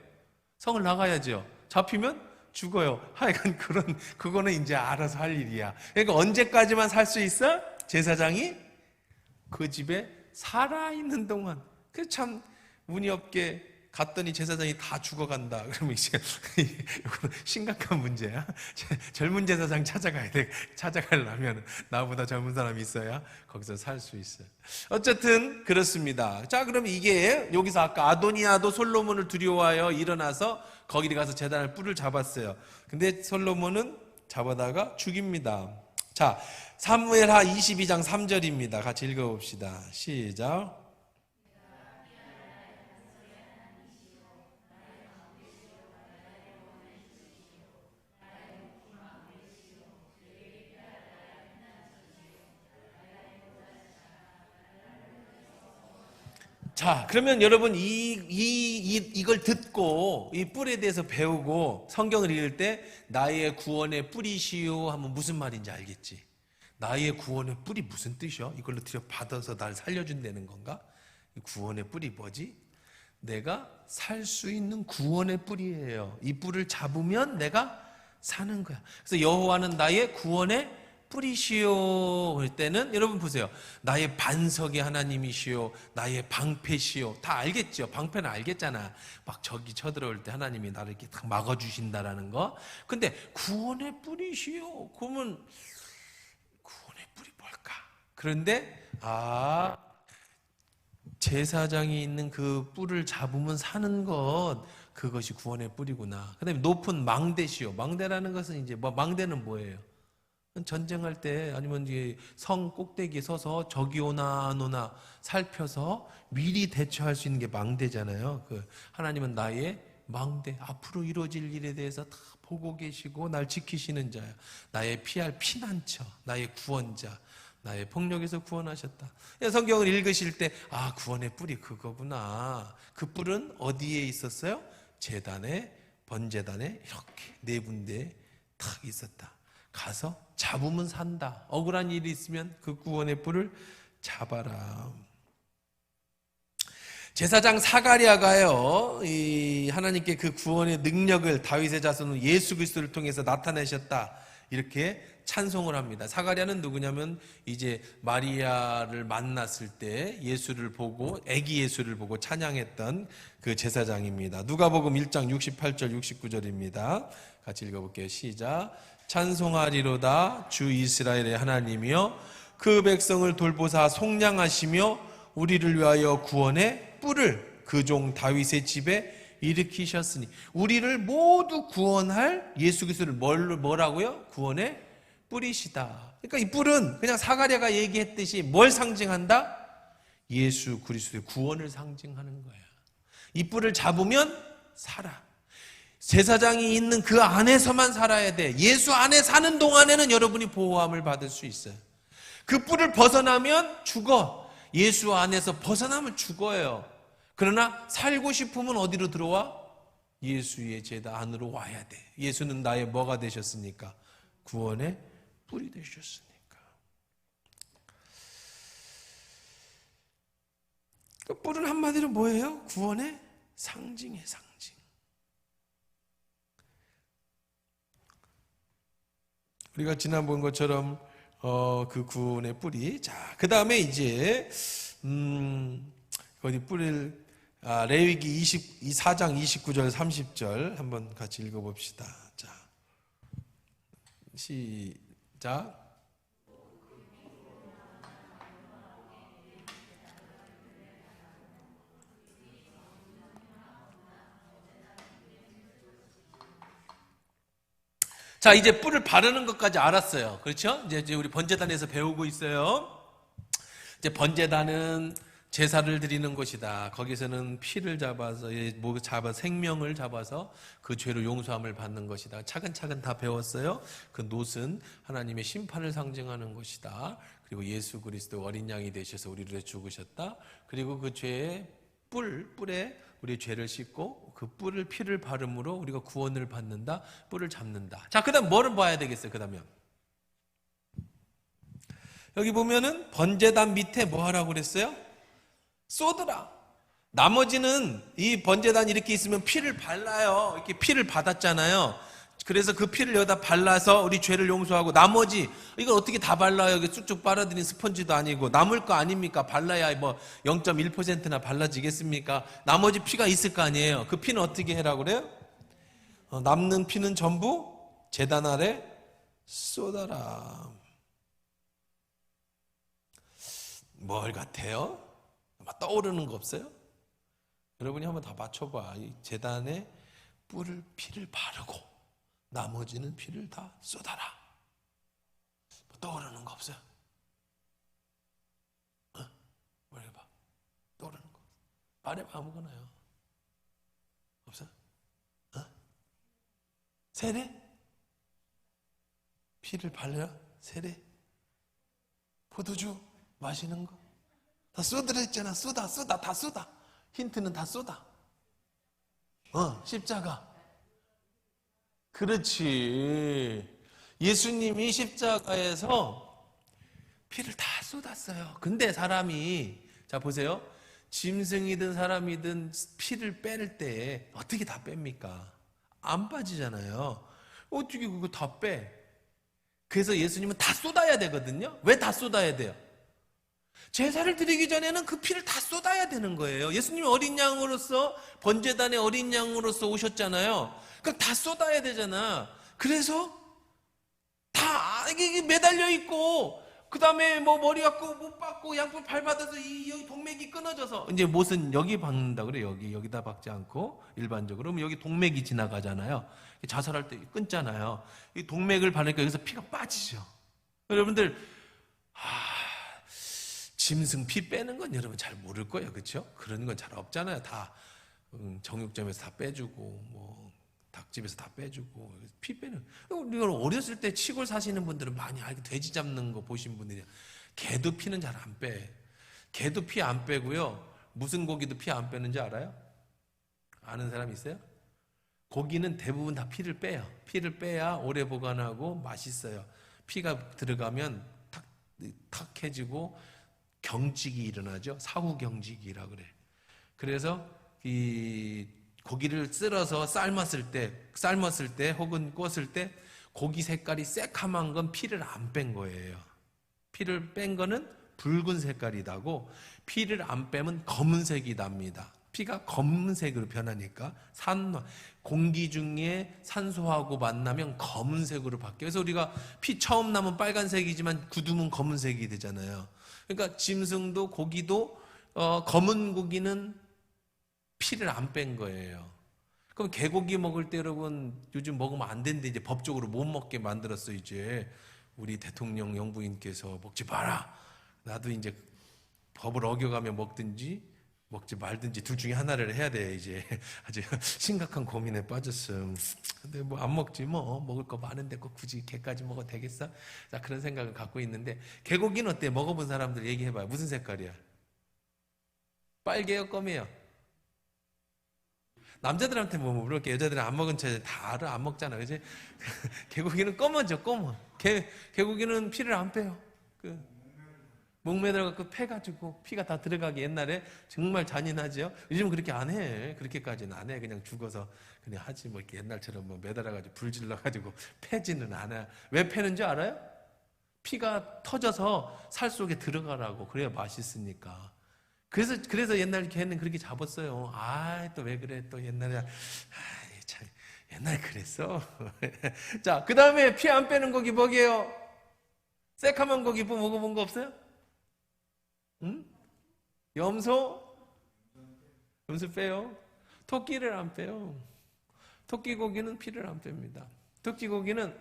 성을 나가야죠. 잡히면 죽어요. 하여간 그거는 이제 알아서 할 일이야. 그러니까 언제까지만 살 수 있어? 제사장이 그 집에 살아있는 동안. 그래서 참 운이 없게 갔더니 제사장이 다 죽어간다. 그러면 이제 이거 심각한 문제야. 젊은 제사장 찾아가야 돼. 찾아가려면 나보다 젊은 사람이 있어야 거기서 살 수 있어요. 어쨌든 그렇습니다. 자, 그럼 이게 여기서 아까 아도니아도 솔로몬을 두려워하여 일어나서 거기 가서 제단을 뿔을 잡았어요. 근데 솔로몬은 잡아다가 죽입니다. 자, 사무엘하 22장 3절입니다. 같이 읽어봅시다. 시작. 자, 그러면 여러분 이걸 듣고 이 뿔에 대해서 배우고 성경을 읽을 때 나의 구원의 뿔이시오 하면 무슨 말인지 알겠지? 나의 구원의 뿔이 무슨 뜻이요? 이걸로 받아서 날 살려준다는 건가? 구원의 뿔이 뭐지? 내가 살 수 있는 구원의 뿔이에요. 이 뿔을 잡으면 내가 사는 거야. 그래서 여호와는 나의 구원의 뿔이시오 할 때는 여러분 보세요. 나의 반석의 하나님이시오, 나의 방패시오. 다 알겠죠? 방패는 알겠잖아. 막 적이 쳐들어올 때 하나님이 나를 이렇게 딱 막아주신다라는 거. 근데 구원의 뿔이시오. 그러면 구원의 뿔이 뭘까? 그런데 제사장이 있는 그 뿔을 잡으면 사는 것, 그것이 구원의 뿔이구나. 그다음에 높은 망대시오. 망대라는 것은 이제 망대는 뭐예요? 전쟁할 때 아니면 성 꼭대기에 서서 적이 오나 안 오나 살펴서 미리 대처할 수 있는 게 망대잖아요. 하나님은 나의 망대, 앞으로 이루어질 일에 대해서 다 보고 계시고 날 지키시는 자야. 나의 피할 피난처, 나의 구원자, 나의 폭력에서 구원하셨다. 성경을 읽으실 때 구원의 뿔이 그거구나. 그 뿔은 어디에 있었어요? 제단에, 번제단에 이렇게 네 군데에 탁 있었다. 가서 잡으면 산다. 억울한 일이 있으면 그 구원의 뿔을 잡아라. 제사장 사가랴가요, 하나님께 그 구원의 능력을 다윗의 자손 예수 그리스도를 통해서 나타내셨다. 이렇게 찬송을 합니다. 사가랴는 누구냐면 이제 마리아를 만났을 때 예수를 보고, 아기 예수를 보고 찬양했던 그 제사장입니다. 누가복음 1장 68절 69절입니다. 같이 읽어볼게요. 시작. 찬송하리로다 주 이스라엘의 하나님이여, 그 백성을 돌보사 속량하시며 우리를 위하여 구원의 뿔을 그 종 다윗의 집에 일으키셨으니. 우리를 모두 구원할 예수 그리스도를 뭐라고요? 구원의 뿔이시다. 그러니까 이 뿔은 그냥 사가랴가 얘기했듯이 뭘 상징한다? 예수 그리스도의 구원을 상징하는 거야. 이 뿔을 잡으면 살아. 제사장이 있는 그 안에서만 살아야 돼. 예수 안에 사는 동안에는 여러분이 보호함을 받을 수 있어요. 그 뿔을 벗어나면 죽어. 예수 안에서 벗어나면 죽어요. 그러나 살고 싶으면 어디로 들어와? 예수의 제다 안으로 와야 돼. 예수는 나의 뭐가 되셨으니까? 구원의 뿔이 되셨으니까. 그 뿔은 한마디로 뭐예요? 구원의 상징이에요, 상징. 우리가 지난 본 것처럼 그 구원의 뿔이, 자, 그 다음에 이제 어디 뿔을 레위기 4장 29절 30절 한번 같이 읽어봅시다. 자, 시작. 자, 이제 뿔을 바르는 것까지 알았어요. 그렇죠? 이제 우리 번제단에서 배우고 있어요. 이제 번제단은 제사를 드리는 곳이다. 거기서는 피를 잡아서, 생명을 잡아서 그 죄로 용서함을 받는 것이다. 차근차근 다 배웠어요. 그 놋은 하나님의 심판을 상징하는 것이다. 그리고 예수 그리스도 어린 양이 되셔서 우리를 위해 죽으셨다. 그리고 그 죄의 뿔에 우리의 죄를 씻고 그 뿔을 피를 바름으로 우리가 구원을 받는다. 뿔을 잡는다. 자, 그 다음 뭐를 봐야 되겠어요? 그 다음에 여기 보면은 번제단 밑에 뭐 하라고 그랬어요? 쏟으라. 나머지는 이 번제단 이렇게 있으면 피를 발라요. 이렇게 피를 받았잖아요. 그래서 그 피를 여기다 발라서 우리 죄를 용서하고, 나머지 이걸 어떻게 다 발라요? 여기 쭉쭉 빨아들인 스펀지도 아니고 남을 거 아닙니까? 발라야 뭐 0.1%나 발라지겠습니까? 나머지 피가 있을 거 아니에요. 그 피는 어떻게 해라고 그래요? 남는 피는 전부 제단 아래 쏟아라. 뭘 같아요? 떠오르는 거 없어요? 여러분이 한번 다 맞춰봐. 이 제단에 피를 바르고 나머지는 피를 다 쏟아라. 떠오르는 거 없어요? 뭘 해봐. 떠오르는 거. 말해봐, 아무거나요. 없어요? 세례? 피를 발라? 세례? 포도주 마시는 거? 다 쏟으라 했잖아. 쏟아, 다 쏟아. 힌트는 다 쏟아. 십자가. 그렇지. 예수님이 십자가에서 피를 다 쏟았어요. 근데 사람이, 자 보세요. 짐승이든 사람이든 피를 빼를 때 어떻게 다 뺍니까? 안 빠지잖아요. 어떻게 그거 다 빼? 그래서 예수님은 다 쏟아야 되거든요. 왜 다 쏟아야 돼요? 제사를 드리기 전에는 그 피를 다 쏟아야 되는 거예요. 예수님이 어린 양으로서, 번제단의 어린 양으로서 오셨잖아요. 그럼 다 쏟아야 되잖아. 그래서 다 이게 매달려 있고, 그 다음에 뭐 머리 갖고 못 박고 양푼 밟아서 여기 동맥이 끊어져서, 이제 못은 여기 박는다 그래. 여기다 박지 않고 일반적으로. 그러면 여기 동맥이 지나가잖아요. 자살할 때 끊잖아요. 이 동맥을 바르니까 여기서 피가 빠지죠. 여러분들, 짐승 피 빼는 건 여러분 잘 모를 거예요. 그렇죠? 그런 건 잘 없잖아요. 다 정육점에서 다 빼주고, 뭐 닭집에서 다 빼주고, 피 빼는. 우리가 어렸을 때 시골 사시는 분들은 많이 알고, 돼지 잡는 거 보신 분들이 개도 피는 잘 안 빼. 개도 피 안 빼고요. 무슨 고기도 피 안 빼는지 알아요? 아는 사람 있어요? 고기는 대부분 다 피를 빼요. 피를 빼야 오래 보관하고 맛있어요. 피가 들어가면 탁해지고 경직이 일어나죠. 사후 경직이라 그래. 그래서 이 고기를 쓸어서 삶았을 때 혹은 구웠을 때 고기 색깔이 새카만 건 피를 안 뺀 거예요. 피를 뺀 거는 붉은 색깔이 나고, 피를 안 빼면 검은색이 납니다. 피가 검은색으로 변하니까 공기 중에 산소하고 만나면 검은색으로 바뀌어요. 그래서 우리가 피 처음 나면 빨간색이지만 굳으면 검은색이 되잖아요. 그러니까 짐승도 고기도 검은 고기는 피를 안 뺀 거예요. 그럼 개고기 먹을 때 여러분 요즘 먹으면 안 되는데 이제 법적으로 못 먹게 만들었어. 이제 우리 대통령 영부인께서 먹지 마라. 나도 이제 법을 어겨가며 먹든지 먹지 말든지 둘 중에 하나를 해야 돼. 이제 아주 심각한 고민에 빠졌음. 근데 뭐 안 먹지 뭐. 먹을 거 많은데 꼭 굳이 개까지 먹어도 되겠어? 자, 그런 생각을 갖고 있는데, 개고기는 어때? 먹어본 사람들 얘기해봐요. 무슨 색깔이야? 빨개요, 검해요? 남자들한테 뭐 물어볼게. 여자들은 안 먹은 채 다 알아. 안 먹잖아, 그지? 개고기는 검은죠, 검은. 개고기는 피를 안 빼요. 목 매달아갖고 패가지고 피가 다 들어가게. 옛날에 정말 잔인하죠. 요즘 그렇게 안 해. 그렇게까지는 안 해. 그냥 죽어서 그냥 하지. 뭐 이렇게 옛날처럼 뭐 매달아가지고 불 질러가지고 패지는 않아. 왜 패는 줄 알아요? 피가 터져서 살 속에 들어가라고. 그래야 맛있으니까. 그래서 옛날 걔는 그렇게 잡았어요. 아, 또 왜 그래? 또 옛날에 참 옛날 그랬어. 자, 그 다음에 피 안 빼는 고기 뭐게요? 새카만 고기 뭐 먹어본 거 없어요? 응? 염소? 염소 빼요. 토끼를 안 빼요. 토끼 고기는 피를 안 뺍니다. 토끼 고기는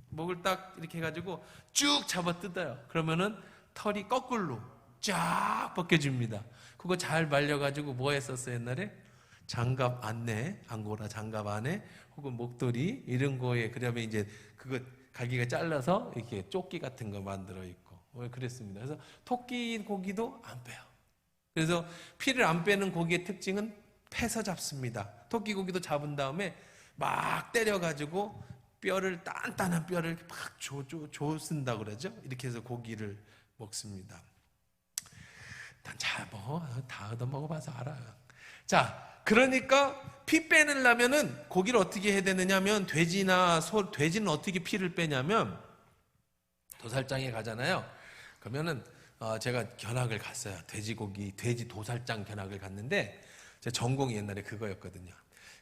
목을 딱 이렇게 해가지고 쭉 잡아 뜯어요. 그러면은 털이 거꾸로 쫙 벗겨집니다. 그거 잘 말려가지고 뭐 했었어요, 옛날에? 장갑 안에, 앙고라 장갑 안에, 혹은 목도리, 이런 거에, 그러면 이제 그거 갈기가 잘라서 이렇게 조끼 같은 거 만들어 있고, 그랬습니다. 그래서 토끼 고기도 안 빼요. 그래서 피를 안 빼는 고기의 특징은 패서 잡습니다. 토끼 고기도 잡은 다음에 막 때려가지고 뼈를, 단단한 뼈를 막 조쓴다 그러죠. 이렇게 해서 고기를 먹습니다. 다 얻어 먹어봐서 알아요. 자, 그러니까 피 빼내려면은 고기를 어떻게 해야 되느냐면, 돼지는 어떻게 피를 빼냐면, 도살장에 가잖아요. 그러면은 제가 견학을 갔어요. 돼지 도살장 견학을 갔는데, 제 전공이 옛날에 그거였거든요.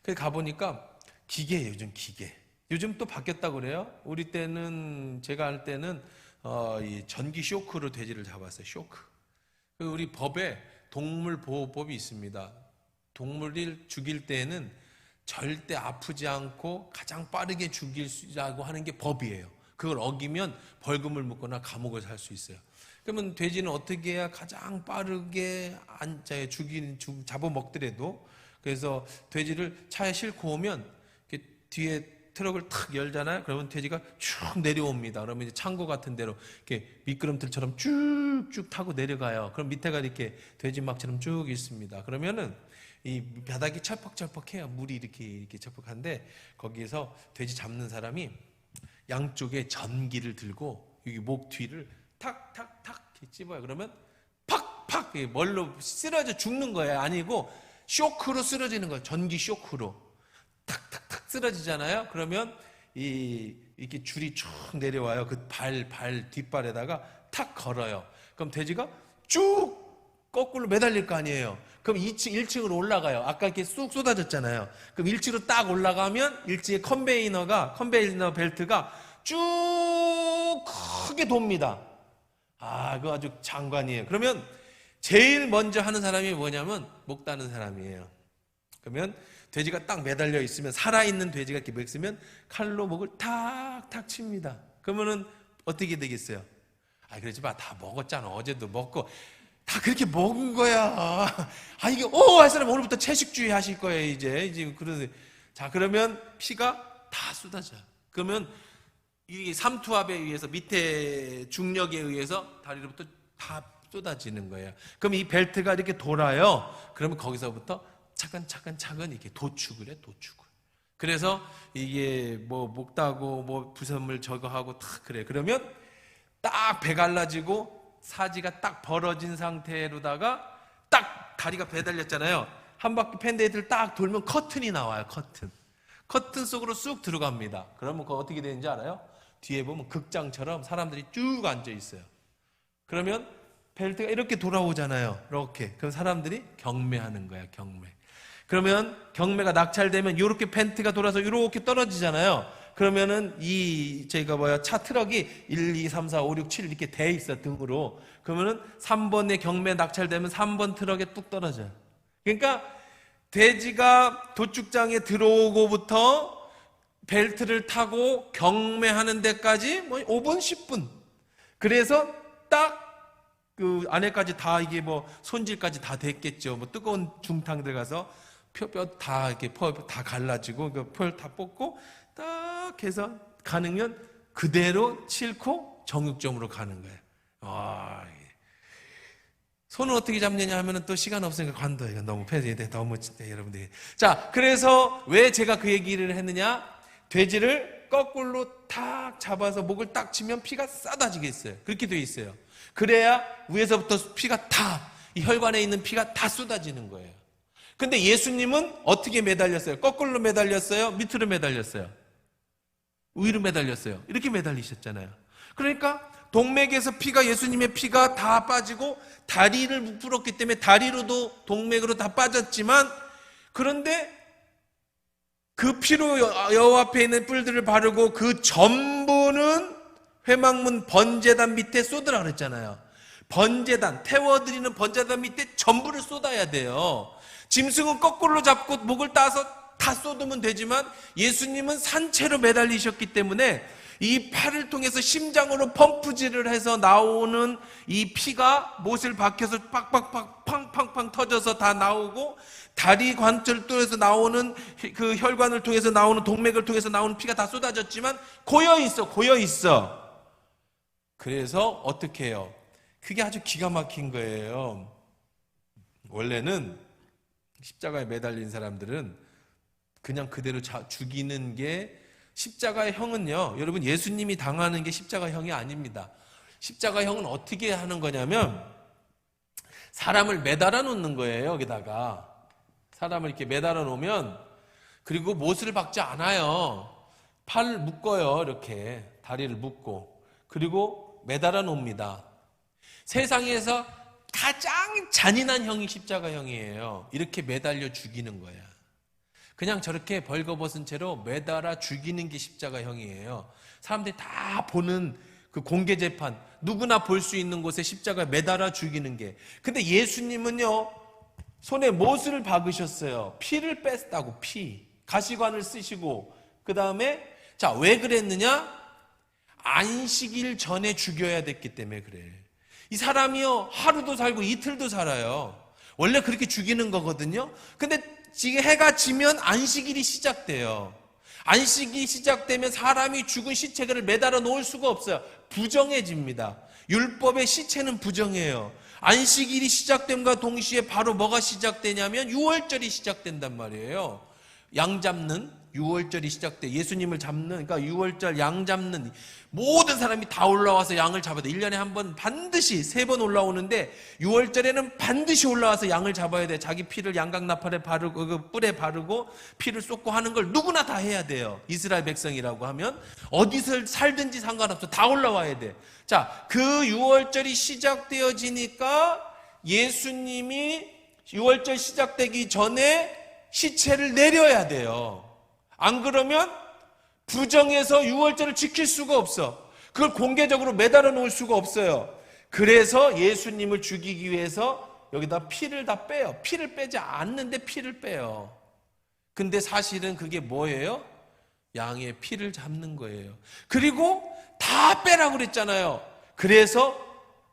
그래서 가보니까 기계예요, 요즘 기계. 요즘 또 바뀌었다고 그래요. 우리 때는, 제가 할 때는 이 전기 쇼크로 돼지를 잡았어요. 쇼크. 우리 법에 동물보호법이 있습니다. 동물을 죽일 때에는 절대 아프지 않고 가장 빠르게 죽이라고 하는 게 법이에요. 그걸 어기면 벌금을 묻거나 감옥을 살 수 있어요. 그러면 돼지는 어떻게 해야 가장 빠르게 잡아먹더라도, 그래서 돼지를 차에 싣고 오면 뒤에 트럭을 탁 열잖아요. 그러면 돼지가 쭉 내려옵니다. 그러면 이제 창고 같은 데로 이렇게 미끄럼틀처럼 쭉쭉 타고 내려가요. 그럼 밑에가 이렇게 돼지막처럼 쭉 있습니다. 그러면은 이 바닥이 철퍽철퍽해요. 물이 이렇게 철퍽한데, 거기에서 돼지 잡는 사람이 양쪽에 전기를 들고 여기 목 뒤를 탁탁탁 이렇게 찝어요. 그러면 팍팍 뭘로 쓰러져 죽는 거예요. 아니고 쇼크로 쓰러지는 거예요. 전기 쇼크로 탁탁탁 쓰러지잖아요. 그러면 이렇게 줄이 쭉 내려와요. 그 뒷발에다가 탁 걸어요. 그럼 돼지가 쭉 거꾸로 매달릴 거 아니에요. 그럼 1층으로 올라가요. 아까 이렇게 쑥 쏟아졌잖아요. 그럼 1층으로 딱 올라가면 1층에 컨베이너 벨트가 쭉 크게 돕니다. 그거 아주 장관이에요. 그러면 제일 먼저 하는 사람이 뭐냐면 목 따는 사람이에요. 그러면 돼지가 딱 매달려 있으면, 살아있는 돼지가 이렇게 있으면 칼로 목을 탁탁 칩니다. 그러면은 어떻게 되겠어요? 그러지 마. 다 먹었잖아. 어제도 먹고. 다 그렇게 먹은 거야. 이게, 할 사람 오늘부터 채식주의 하실 거예요, 이제. 자, 그러면 피가 다 쏟아져요. 그러면 이 삼투압에 의해서, 밑에 중력에 의해서 다리로부터 다 쏟아지는 거예요. 그럼 이 벨트가 이렇게 돌아요. 그러면 거기서부터 차근차근 이렇게 도축을 해, 도축을. 그래서 이게 뭐 목 따고 뭐 부선물 저거 하고 탁 그래. 그러면 딱 배 갈라지고 사지가 딱 벌어진 상태로다가 딱 다리가 배달렸잖아요. 한 바퀴 팬데이트를 딱 돌면 커튼이 나와요. 커튼 속으로 쑥 들어갑니다. 그러면 그거 어떻게 되는지 알아요? 뒤에 보면 극장처럼 사람들이 쭉 앉아 있어요. 그러면 벨트가 이렇게 돌아오잖아요. 이렇게. 그럼 사람들이 경매하는 거야, 경매. 그러면 경매가 낙찰되면 이렇게 펜트가 돌아서 이렇게 떨어지잖아요. 그러면은 차 트럭이 1, 2, 3, 4, 5, 6, 7 이렇게 돼 있어, 등으로. 그러면은 3번에 경매 낙찰되면 3번 트럭에 뚝 떨어져요. 그러니까 돼지가 도축장에 들어오고부터 벨트를 타고 경매하는 데까지 5분, 10분. 그래서 딱 그 안에까지 다 이게 뭐 손질까지 다 됐겠죠. 뭐 뜨거운 중탕 들어가서 뼈 다 이렇게 다 갈라지고 그 펄 다 뽑고 딱 해서 가능면 그대로 싣고 정육점으로 가는 거예요. 손을 어떻게 잡느냐 하면은 또 시간 없으니까 관둬. 이거 너무 너무 진짜 여러분들이. 자, 그래서 왜 제가 그 얘기를 했느냐? 돼지를 거꾸로 탁 잡아서 목을 딱 치면 피가 쏟아지게 있어요. 그렇게 돼 있어요. 그래야 위에서부터 피가 이 혈관에 있는 피가 다 쏟아지는 거예요. 근데 예수님은 어떻게 매달렸어요? 거꾸로 매달렸어요? 밑으로 매달렸어요? 위로 매달렸어요. 이렇게 매달리셨잖아요. 그러니까 동맥에서 예수님의 피가 다 빠지고 다리를 부풀었기 때문에 다리로도 동맥으로 다 빠졌지만, 그런데 그 피로 여호와 앞에 있는 뿔들을 바르고 그 전부는 회막문 번제단 밑에 쏟으라 그랬잖아요. 번제단, 태워드리는 번제단 밑에 전부를 쏟아야 돼요. 짐승은 거꾸로 잡고 목을 따서 다 쏟으면 되지만 예수님은 산채로 매달리셨기 때문에 이 팔을 통해서 심장으로 펌프질을 해서 나오는 이 피가 못을 박혀서 빡빡빡 팡팡팡 터져서 다 나오고, 다리 관절도에서 나오는 그 혈관을 통해서 나오는 동맥을 통해서 나오는 피가 다 쏟아졌지만 고여 있어. 그래서 어떻게 해요? 그게 아주 기가 막힌 거예요. 원래는 십자가에 매달린 사람들은 그냥 그대로 죽이는 게, 십자가의 형은요, 여러분, 예수님이 당하는 게 십자가 형이 아닙니다. 십자가 형은 어떻게 하는 거냐면 사람을 매달아 놓는 거예요. 여기다가 사람을 이렇게 매달아 놓으면, 그리고 못을 박지 않아요. 팔을 묶어요. 이렇게 다리를 묶고, 그리고 매달아 놓습니다. 세상에서 가장 잔인한 형이 십자가 형이에요. 이렇게 매달려 죽이는 거야. 그냥 저렇게 벌거벗은 채로 매달아 죽이는 게 십자가 형이에요. 사람들이 다 보는 그 공개 재판, 누구나 볼 수 있는 곳에 십자가 매달아 죽이는 게. 근데 예수님은요, 손에 못을 박으셨어요. 피를 뺐다고. 가시관을 쓰시고, 그 다음에 왜 그랬느냐? 안식일 전에 죽여야 됐기 때문에 그래. 이 사람이요, 하루도 살고 이틀도 살아요. 원래 그렇게 죽이는 거거든요. 근데 지금 해가 지면 안식일이 시작돼요. 안식일이 시작되면 사람이 죽은 시체를 매달아 놓을 수가 없어요. 부정해집니다. 율법의 시체는 부정해요. 안식일이 시작됨과 동시에 바로 뭐가 시작되냐면 유월절이 시작된단 말이에요. 양 잡는 유월절이 시작돼. 예수님을 잡는, 그러니까 유월절 양 잡는 모든 사람이 다 올라와서 양을 잡아야 돼. 1년에 한 번 반드시 3번 올라오는데 유월절에는 반드시 올라와서 양을 잡아야 돼. 자기 피를 양각나팔에 바르고 그 뿔에 바르고 피를 쏟고 하는 걸 누구나 다 해야 돼요. 이스라엘 백성이라고 하면 어디서 살든지 상관없어. 다 올라와야 돼. 자, 그 유월절이 시작되어지니까 예수님이 유월절 시작되기 전에 시체를 내려야 돼요. 안 그러면 부정해서 유월절을 지킬 수가 없어. 그걸 공개적으로 매달아 놓을 수가 없어요. 그래서 예수님을 죽이기 위해서 여기다 피를 다 빼요. 피를 빼지 않는데 피를 빼요. 근데 사실은 그게 뭐예요? 양의 피를 잡는 거예요. 그리고 다 빼라고 그랬잖아요. 그래서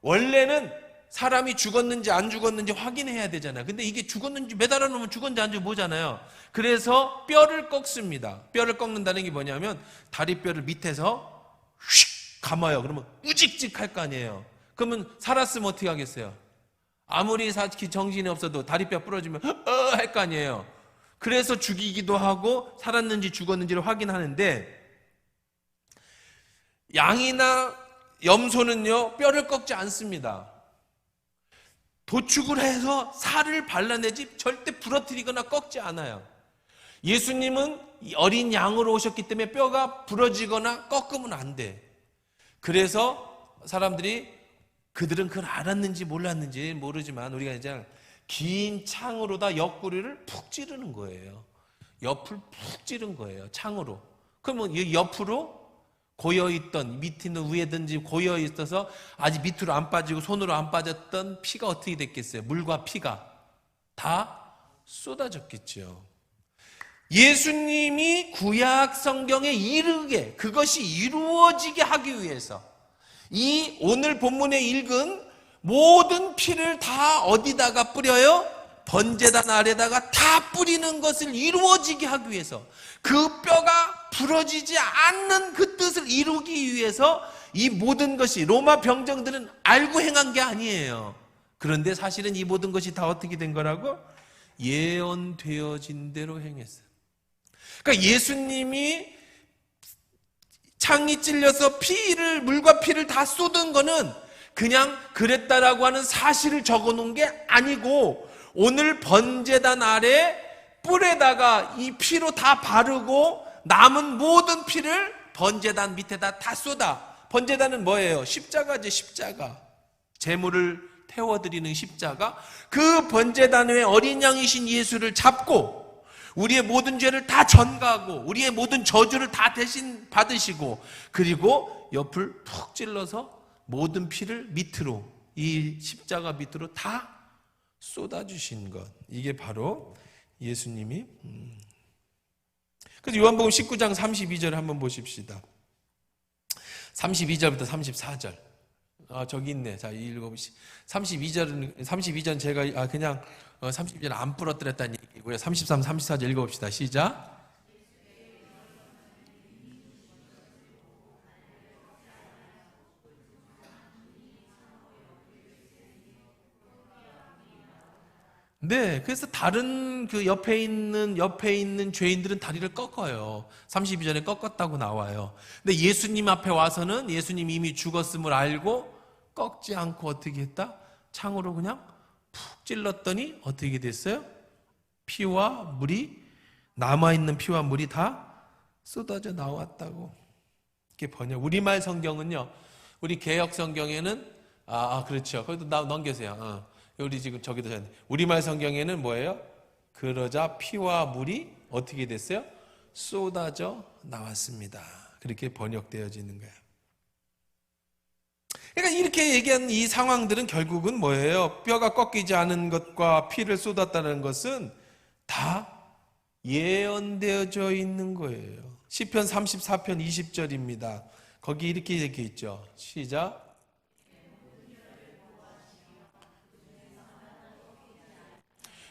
원래는 사람이 죽었는지 안 죽었는지 확인해야 되잖아요. 근데 이게 죽었는지 매달아 놓으면 죽었는지 안 죽었는지 뭐잖아요. 그래서 뼈를 꺾습니다. 뼈를 꺾는다는 게 뭐냐면 다리뼈를 밑에서 휙 감아요. 그러면 우직직할 거 아니에요. 그러면 살았으면 어떻게 하겠어요? 아무리 정신이 없어도 다리뼈 부러지면 할 거 아니에요. 그래서 죽이기도 하고 살았는지 죽었는지를 확인하는데, 양이나 염소는요 뼈를 꺾지 않습니다. 도축을 해서 살을 발라내지 절대 부러뜨리거나 꺾지 않아요. 예수님은 어린 양으로 오셨기 때문에 뼈가 부러지거나 꺾으면 안 돼. 그래서 사람들이, 그들은 그걸 알았는지 몰랐는지 모르지만 우리가 이제 긴 창으로다 옆구리를 푹 찌르는 거예요. 옆을 푹 찌른 거예요. 창으로. 그러면 이 옆으로 고여있던, 밑이든 위에든지 고여있어서 아직 밑으로 안 빠지고 손으로 안 빠졌던 피가 어떻게 됐겠어요? 물과 피가 다 쏟아졌겠죠. 예수님이 구약 성경에 이르게, 그것이 이루어지게 하기 위해서 이 오늘 본문에 읽은 모든 피를 다 어디다가 뿌려요? 번제단 아래다가 다 뿌리는 것을 이루어지게 하기 위해서, 그 뼈가 부러지지 않는 그 뜻을 이루기 위해서 이 모든 것이 로마 병정들은 알고 행한 게 아니에요. 그런데 사실은 이 모든 것이 다 어떻게 된 거라고? 예언되어진 대로 행했어요. 그러니까 예수님이 창이 찔려서 물과 피를 다 쏟은 거는 그냥 그랬다라고 하는 사실을 적어 놓은 게 아니고, 오늘 번제단 아래 뿔에다가 이 피로 다 바르고 남은 모든 피를 번제단 밑에다 다 쏟아. 번제단은 뭐예요? 십자가지, 십자가. 제물을 태워드리는 십자가. 그 번제단 위에 어린 양이신 예수를 잡고 우리의 모든 죄를 다 전가하고 우리의 모든 저주를 다 대신 받으시고, 그리고 옆을 푹 찔러서 모든 피를 밑으로, 이 십자가 밑으로 다 쏟아주신 것. 이게 바로 예수님이. 그래서 요한복음 19장 32절 한번 보십시다. 32절부터 34절. 저기 있네. 자, 읽어보시. 32절 제가 그냥 32절 안 부러뜨렸다는 얘기고요. 33, 34절 읽어봅시다. 시작. 네, 그래서 다른 그 옆에 있는 죄인들은 다리를 꺾어요. 32절에 꺾었다고 나와요. 근데 예수님 앞에 와서는 예수님이 이미 죽었음을 알고 꺾지 않고 어떻게 했다? 창으로 그냥 푹 찔렀더니 어떻게 됐어요? 피와 물이, 남아있는 피와 물이 다 쏟아져 나왔다고. 이게 번역. 우리말 성경은요, 우리 개역 성경에는, 그렇죠. 거기도 넘겨세요. 우리 지금 저기도 우리말 성경에는 뭐예요? 그러자 피와 물이 어떻게 됐어요? 쏟아져 나왔습니다. 그렇게 번역되어지는 거예요. 그러니까 이렇게 얘기한 이 상황들은 결국은 뭐예요? 뼈가 꺾이지 않은 것과 피를 쏟았다는 것은 다 예언되어져 있는 거예요. 시편 34편 20절입니다. 거기 이렇게 얘기해 있죠. 시작.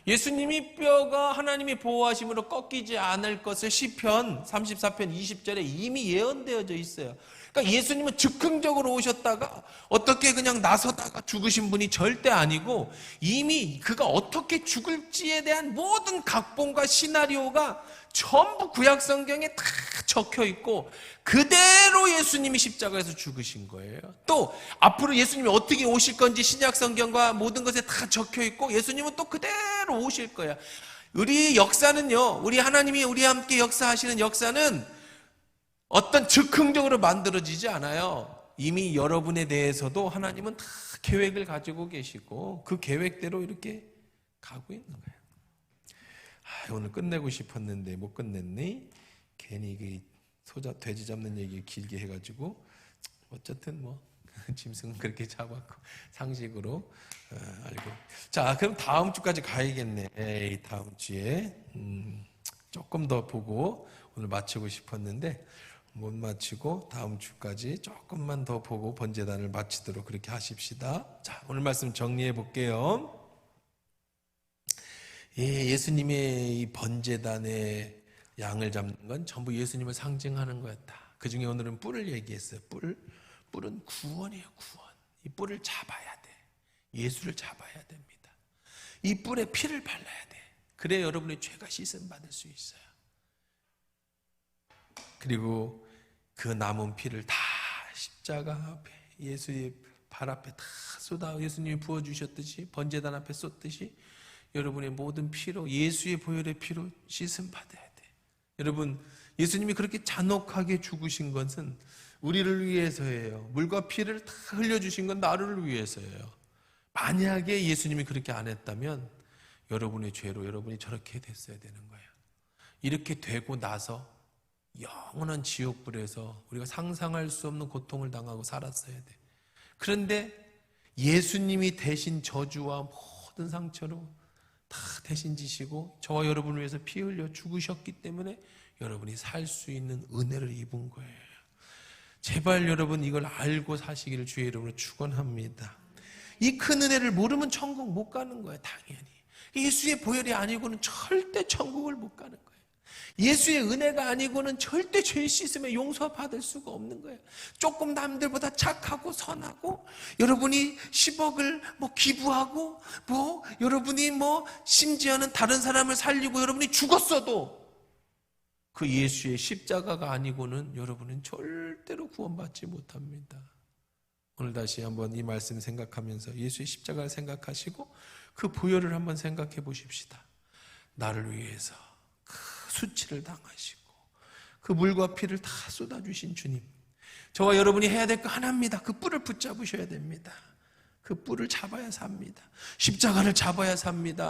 예수님이 뼈가 하나님이 보호하심으로 꺾이지 않을 것을 시편 34편 20절에 이미 예언되어져 있어요. 그러니까 예수님은 즉흥적으로 오셨다가 어떻게 그냥 나서다가 죽으신 분이 절대 아니고, 이미 그가 어떻게 죽을지에 대한 모든 각본과 시나리오가 전부 구약 성경에 다 적혀 있고, 그대로 예수님이 십자가에서 죽으신 거예요. 또 앞으로 예수님이 어떻게 오실 건지 신약 성경과 모든 것에 다 적혀 있고, 예수님은 또 그대로 오실 거야. 우리 역사는요, 우리 하나님이 우리와 함께 역사하시는 역사는 어떤 즉흥적으로 만들어지지 않아요. 이미 여러분에 대해서도 하나님은 다 계획을 가지고 계시고 그 계획대로 이렇게 가고 있는 거예요. 오늘 끝내고 싶었는데 못 끝냈니? 괜히 돼지 잡는 얘기 길게 해가지고, 어쨌든 짐승은 그렇게 잡았고 상식으로 알고. 자, 그럼 다음 주까지 가야겠네. 다음 주에 조금 더 보고 오늘 마치고 싶었는데 못 마치고 다음 주까지 조금만 더 보고 번제단을 마치도록 그렇게 하십시다. 자, 오늘 말씀 정리해 볼게요. 예수님의 이 번제단의 양을 잡는 건 전부 예수님을 상징하는 거였다. 그 중에 오늘은 뿔을 얘기했어요. 뿔은 구원이에요, 구원. 이 뿔을 잡아야 돼. 예수를 잡아야 됩니다. 이 뿔에 피를 발라야 돼. 그래야 여러분의 죄가 씻음 받을 수 있어요. 그리고 그 남은 피를 다 십자가 앞에, 예수의 발 앞에 다 쏟아 예수님이 부어주셨듯이, 번제단 앞에 쏟듯이 여러분의 모든 피로, 예수의 보혈의 피로 씻음 받아야 돼. 여러분, 예수님이 그렇게 잔혹하게 죽으신 것은 우리를 위해서예요. 물과 피를 다 흘려주신 건 나를 위해서예요. 만약에 예수님이 그렇게 안 했다면 여러분의 죄로 여러분이 저렇게 됐어야 되는 거예요. 이렇게 되고 나서 영원한 지옥불에서 우리가 상상할 수 없는 고통을 당하고 살았어야 돼. 그런데 예수님이 대신 저주와 모든 상처로 다 대신 지시고 저와 여러분을 위해서 피 흘려 죽으셨기 때문에 여러분이 살 수 있는 은혜를 입은 거예요. 제발 여러분 이걸 알고 사시기를 주의 이름으로 축원합니다. 이 큰 은혜를 모르면 천국 못 가는 거예요. 당연히. 예수의 보혈이 아니고는 절대 천국을 못 가는 거예요. 예수의 은혜가 아니고는 절대 죄 씻음에 용서받을 수가 없는 거예요. 조금 남들보다 착하고 선하고 여러분이 10억을 기부하고 여러분이 심지어는 다른 사람을 살리고 여러분이 죽었어도 그 예수의 십자가가 아니고는 여러분은 절대로 구원받지 못합니다. 오늘 다시 한번 이 말씀 생각하면서 예수의 십자가를 생각하시고 그 보혈을 한번 생각해 보십시다. 나를 위해서 그 수치를 당하시고 그 물과 피를 다 쏟아주신 주님, 저와 여러분이 해야 될 거 하나입니다. 그 뿔을 붙잡으셔야 됩니다. 그 뿔을 잡아야 삽니다. 십자가를 잡아야 삽니다.